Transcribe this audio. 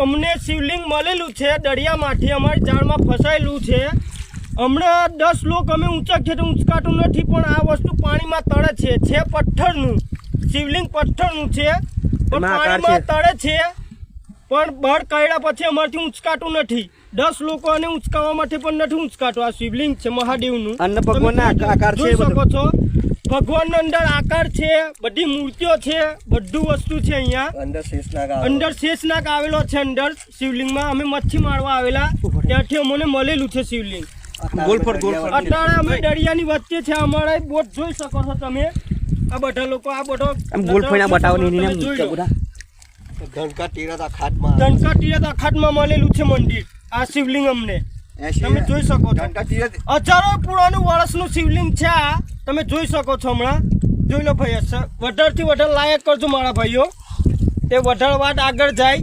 અમને શિવલિંગ મળેલું છે દરિયામાંથી, અમારી જાળમાં ફસાયેલું છે. હમણાં 10 લોકો અમે ઊંચા છે તો ઊંચકાતું નથી, પણ આ વસ્તુ પાણીમાં તળે છે પથ્થરનું શિવલિંગ, પથ્થરનું છે પણ પાણીમાં તળે છે. પણ બળ કાઢ્યા પછી અમારથી ઊંચકાતું નથી. 10 લોકોને ઊંચકાવવા માટે પણ નથી ઊંચકાતું. આ શિવલિંગ છે મહાદેવનું, જોઈ શકો છો. ભગવાનનો અંદર આકાર છે, બધી મૂર્તિઓ છે, બધું વસ્તુ છે. અહીંયા અંદર શેષનાગ આવેલો છે. અંદર શિવલિંગમાં અમે મચ્છી મારવા આવેલા ત્યાંથી અમને મળેલું છે શિવલિંગ. અત્યારે અમે દરિયાની વચ્ચે છે. અમારા બોટ જોઈ શકો છો તમે. આ બધા લોકો આ બધો ધનકા તીરથ અખાતમાં મળેલું છે મંદિર. આ શિવલિંગ અમને તમે જોઈ શકો છો. હજારો પુરાણું વર્ષનું શિવલિંગ છે આ, તમે જોઈ શકો છો. હમણાં જોઈ લો ભાઈ, વધારેથી વધારે લાયક કરજો મારા ભાઈઓ, તે વધારે વાત આગળ જાય.